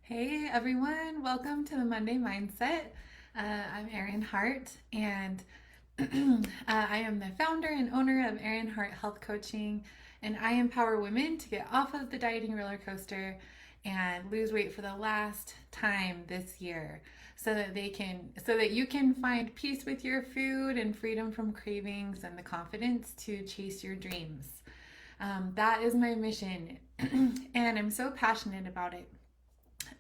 Hey everyone, welcome to the Monday Mindset. I'm Erin Hart, and I am the founder and owner of Erin Hart Health Coaching, and I empower women to get off of the dieting roller coaster and lose weight for the last time this year so that you can find peace with your food and freedom from cravings and the confidence to chase your dreams. That is my mission, and I'm so passionate about it.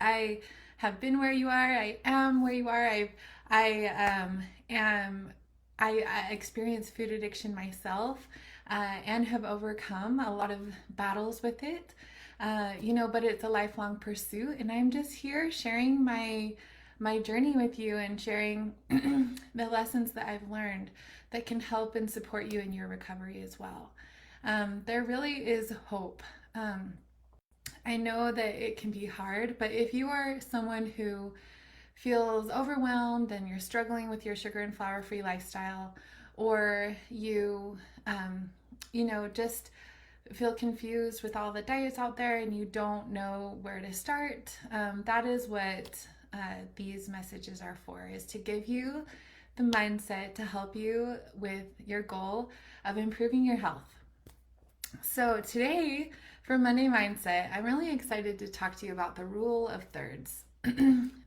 I have been where you are. I am where you are. Am. I experienced food addiction myself, and have overcome a lot of battles with it. But it's a lifelong pursuit, and I'm just here sharing my journey with you and sharing the lessons that I've learned that can help and support you in your recovery as well. There really is hope. I know that it can be hard, but if you are someone who feels overwhelmed and you're struggling with your sugar and flour free lifestyle, or just feel confused with all the diets out there and you don't know where to start, that is what these messages are for, is to give you the mindset to help you with your goal of improving your health. So today, for Monday Mindset, I'm really excited to talk to you about the rule of thirds.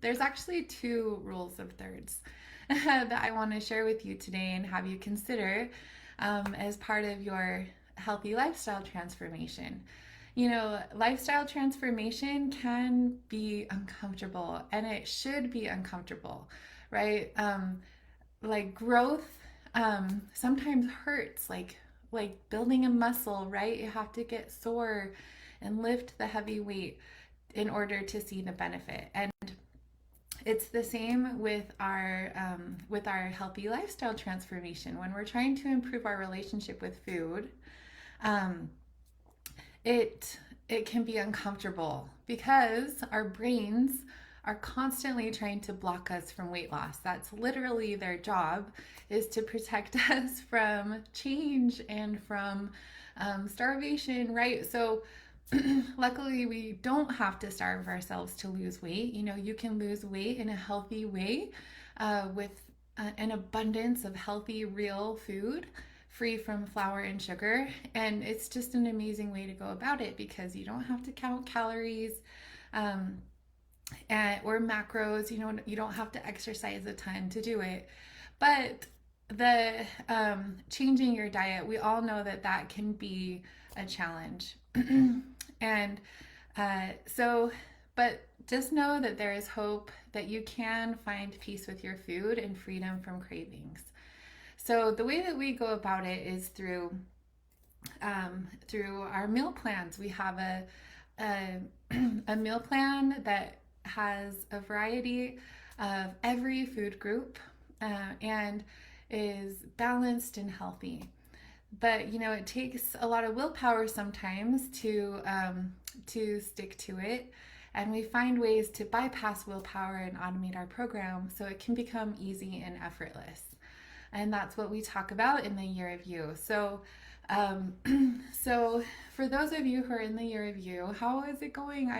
There's actually two rules of thirds that I want to share with you today and have you consider as part of your healthy lifestyle transformation. Lifestyle transformation can be uncomfortable, and it should be uncomfortable, right? Like growth sometimes hurts, like building a muscle, right? You have to get sore and lift the heavy weight in order to see the benefit. And it's the same with our healthy lifestyle transformation. When we're trying to improve our relationship with food, um, it can be uncomfortable because our brains are constantly trying to block us from weight loss. That's literally their job, is to protect us from change and from starvation, right? So luckily we don't have to starve ourselves to lose weight. You can lose weight in a healthy way, with an abundance of healthy real food free from flour and sugar. And it's just an amazing way to go about it because you don't have to count calories, um, or macros. You don't have to exercise a ton to do it. But the changing your diet, we all know that that can be a challenge. and so, but just know that there is hope, that you can find peace with your food and freedom from cravings. So the way that we go about it is through our meal plans. We have a, a meal plan that has a variety of every food group, and is balanced and healthy. But it takes a lot of willpower sometimes to stick to it, and we find ways to bypass willpower and automate our program so it can become easy and effortless. And that's what we talk about in the Year of You. Um, so for those of you who are in the Year of You, how is it going?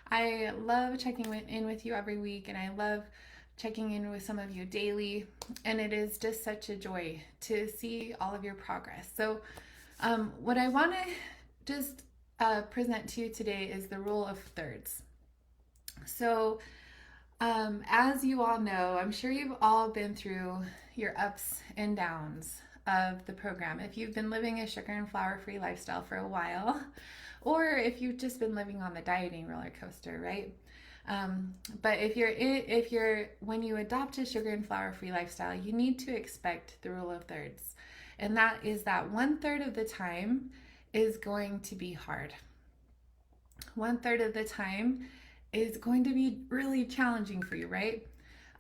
I love checking in with you every week, and I love checking in with some of you daily. And it is just such a joy to see all of your progress. So, what I want to just present to you today is the rule of thirds. So, as you all know, I'm sure you've all been through your ups and downs of the program. If you've been living a sugar and flour free lifestyle for a while, or if you've just been living on the dieting roller coaster, right? But when you adopt a sugar and flour free lifestyle, you need to expect the rule of thirds. And that is that 1/3 of the time is going to be hard. 1/3 of the time is going to be really challenging for you, right?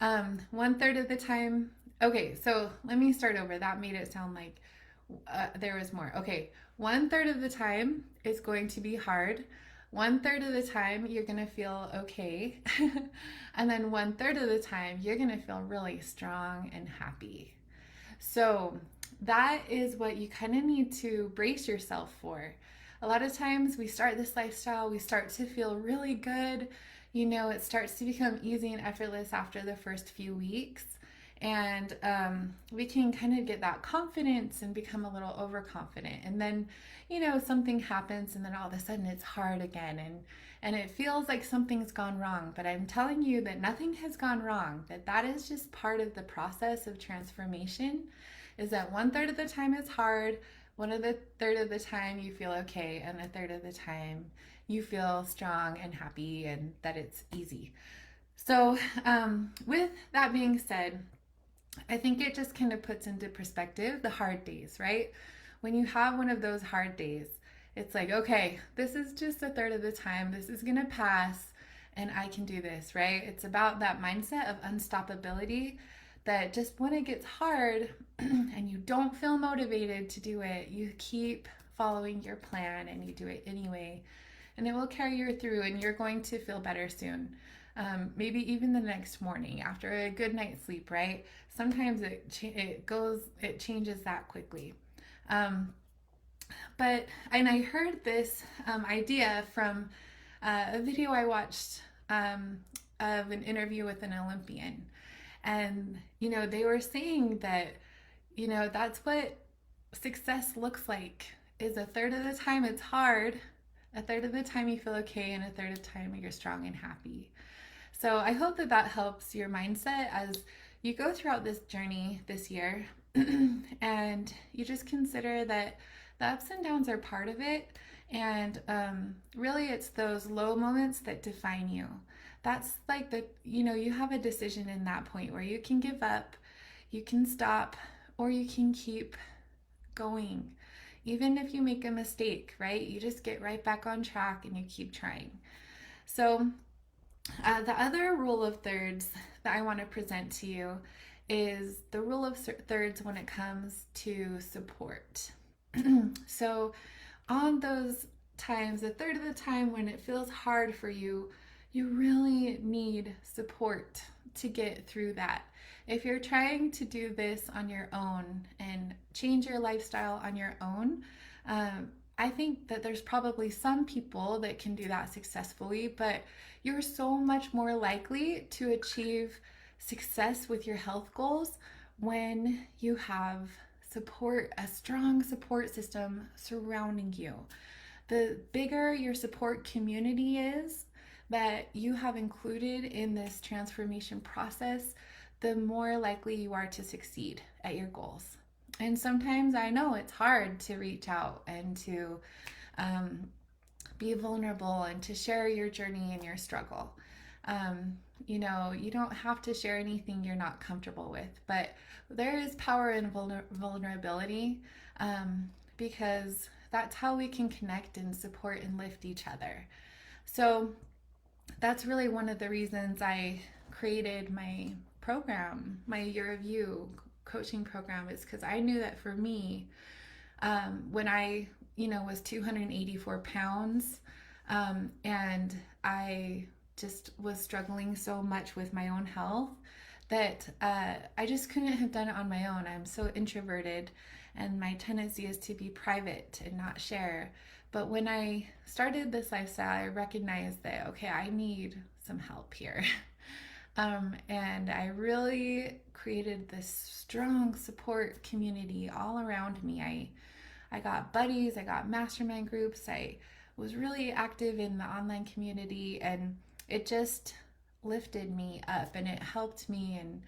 1/3 of the time, okay, so let me start over. That made it sound like there was more. Okay, 1/3 of the time is going to be hard. 1/3 of the time you're gonna feel okay. And then 1/3 of the time you're gonna feel really strong and happy. So that is what you kind of need to brace yourself for. A lot of times we start this lifestyle, we start to feel really good. it starts to become easy and effortless after the first few weeks. And we can kind of get that confidence and become a little overconfident. And then, something happens and then all of a sudden it's hard again. And it feels like something's gone wrong. But I'm telling you that nothing has gone wrong, that is just part of the process of transformation, is that 1/3 of the time it's hard, third of the time you feel okay, and a third of the time you feel strong and happy and that it's easy. So, with that being said, I think it just kind of puts into perspective the hard days, right? When you have one of those hard days, it's like, okay, this is just a third of the time. This is going to pass and I can do this, right? It's about that mindset of unstoppability, that just when it gets hard and you don't feel motivated to do it, you keep following your plan and you do it anyway. And it will carry you through and you're going to feel better soon. Maybe even the next morning after a good night's sleep, right? Sometimes it changes that quickly. And I heard this idea from a video I watched of an interview with an Olympian. And, they were saying that, that's what success looks like, is a third of the time it's hard, a third of the time you feel okay, and a third of the time you're strong and happy. So I hope that helps your mindset as you go throughout this journey this year and you just consider that the ups and downs are part of it. And really it's those low moments that define you. That's like you have a decision in that point where you can give up, you can stop, or you can keep going. Even if you make a mistake, right? You just get right back on track and you keep trying. So the other rule of thirds that I want to present to you is the rule of thirds when it comes to support. So on those times, a third of the time when it feels hard for you, you really need support to get through that. If you're trying to do this on your own and change your lifestyle on your own, I think that there's probably some people that can do that successfully, but you're so much more likely to achieve success with your health goals when you have support, a strong support system surrounding you. The bigger your support community is that you have included in this transformation process, the more likely you are to succeed at your goals. And sometimes I know it's hard to reach out and to be vulnerable and to share your journey and your struggle. You don't have to share anything you're not comfortable with, but there is power in vulnerability, because that's how we can connect and support and lift each other. So that's really one of the reasons I created my program, my Year of You coaching program, is because I knew that for me, when I, was 284 pounds, and I just was struggling so much with my own health that I just couldn't have done it on my own. I'm so introverted and my tendency is to be private and not share. But when I started this lifestyle, I recognized that, okay, I need some help here. And I really created this strong support community all around me. I got buddies, I got mastermind groups, I was really active in the online community, and it just lifted me up and it helped me, and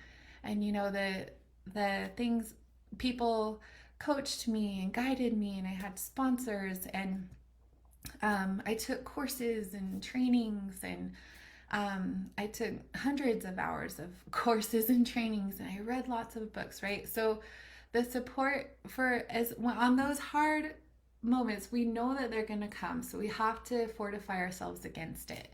the things, people coached me and guided me, and I had sponsors, and I took courses and trainings, and I took hundreds of hours of courses and trainings, and I read lots of books, right? So the support on those hard moments, we know that they're going to come, so we have to fortify ourselves against it.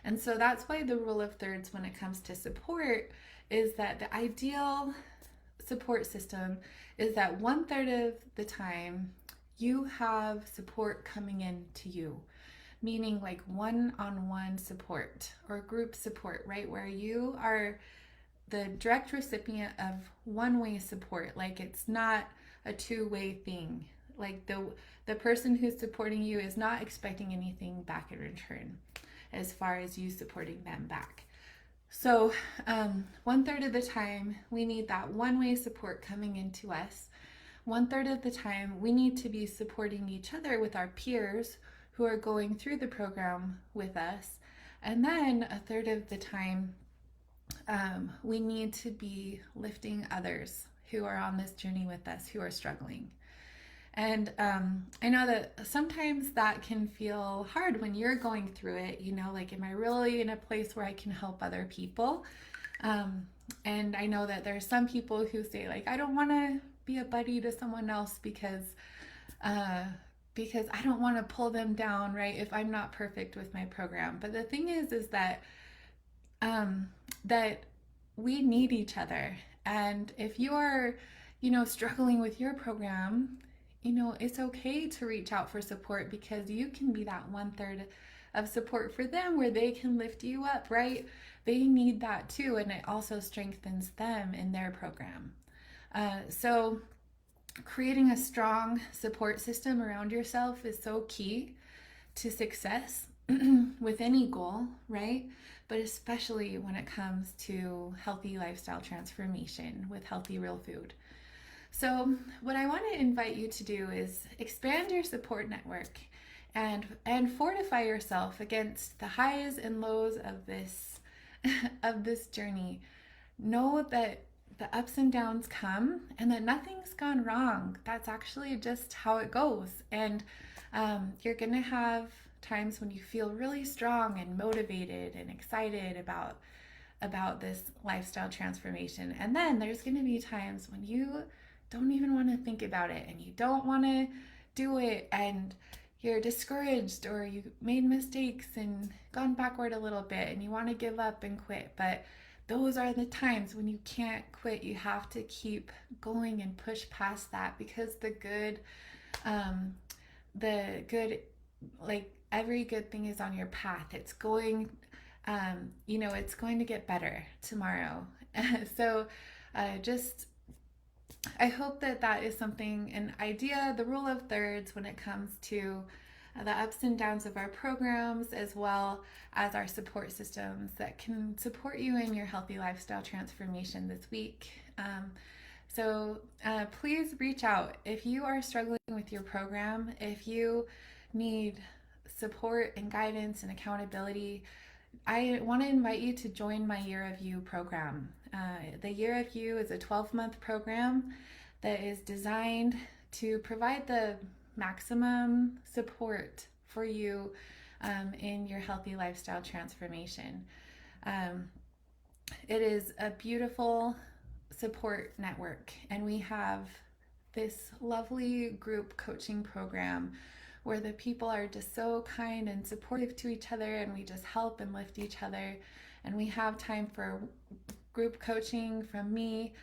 And so that's why the rule of thirds when it comes to support is that the ideal support system is that 1/3 of the time you have support coming in to you, meaning like one-on-one support or group support, right? Where you are the direct recipient of one-way support. Like it's not a two-way thing. Like the person who's supporting you is not expecting anything back in return. as far as you supporting them back. So, 1/3 of the time, we need that one-way support coming into us. 1/3 of the time, we need to be supporting each other with our peers who are going through the program with us. And then 1/3 of the time, we need to be lifting others who are on this journey with us, who are struggling. And I know that sometimes that can feel hard when you're going through it, like, am I really in a place where I can help other people? And I know that there's some people who say, like, I don't want to be a buddy to someone else because I don't want to pull them down, right? If I'm not perfect with my program. But the thing is that that we need each other. And if you are, struggling with your program, it's okay to reach out for support, because you can be that 1/3 of support for them where they can lift you up, right? They need that too, and it also strengthens them in their program. So creating a strong support system around yourself is so key to success with any goal, right? But especially when it comes to healthy lifestyle transformation with healthy real food. So what I want to invite you to do is expand your support network and fortify yourself against the highs and lows of this of this journey. Know that the ups and downs come and that nothing's gone wrong. That's actually just how it goes. And you're going to have times when you feel really strong and motivated and excited about this lifestyle transformation. And then there's going to be times when you don't even want to think about it and you don't want to do it, and you're discouraged, or you made mistakes and gone backward a little bit and you want to give up and quit. But those are the times when you can't quit. You have to keep going and push past that, because the good, like, every good thing is on your path. It's going, it's going to get better tomorrow. So I hope that is something, an idea, the rule of thirds when it comes to the ups and downs of our programs, as well as our support systems that can support you in your healthy lifestyle transformation this week. So please reach out if you are struggling with your program, if you need support and guidance and accountability. I want to invite you to join my Year of You program. The Year of You is a 12-month program that is designed to provide the maximum support for you in your healthy lifestyle transformation. It is a beautiful support network, and we have this lovely group coaching program where the people are just so kind and supportive to each other, and we just help and lift each other. And we have time for group coaching from me,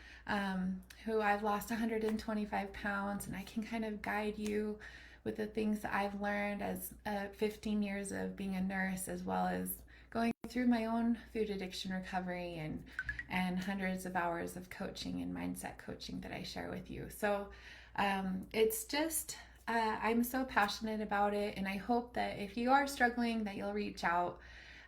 who I've lost 125 pounds, and I can kind of guide you with the things that I've learned as 15 years of being a nurse, as well as going through my own food addiction recovery and hundreds of hours of coaching and mindset coaching that I share with you. So it's just, I'm so passionate about it, and I hope that if you are struggling, that you'll reach out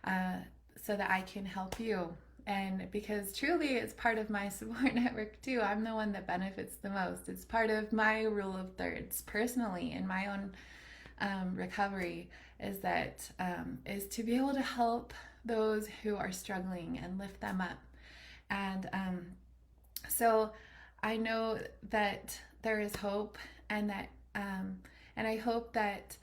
so that I can help you. And because truly it's part of my support network too. I'm the one that benefits the most. It's part of my rule of thirds personally in my own recovery, is to be able to help those who are struggling and lift them up. And so I know that there is hope, and that and I hope that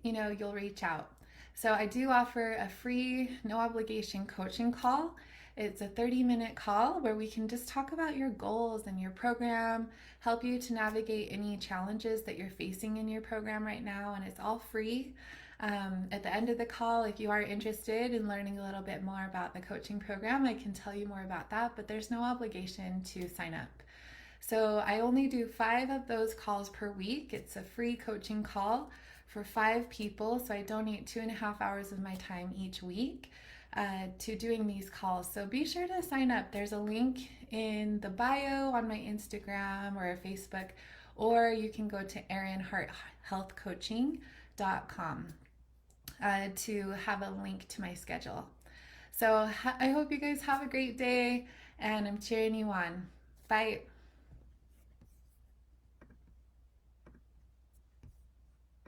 you'll reach out. So I do offer a free, no obligation coaching call. It's a 30-minute call where we can just talk about your goals and your program, help you to navigate any challenges that you're facing in your program right now, and it's all free. At the end of the call, if you are interested in learning a little bit more about the coaching program, I can tell you more about that, but there's no obligation to sign up. So I only do 5 of those calls per week. It's a free coaching call for 5 people. So I donate 2.5 hours of my time each week to doing these calls. So be sure to sign up. There's a link in the bio on my Instagram or Facebook, or you can go to erinharthealthcoaching.com. to have a link to my schedule. So I hope you guys have a great day, and I'm cheering you on. Bye.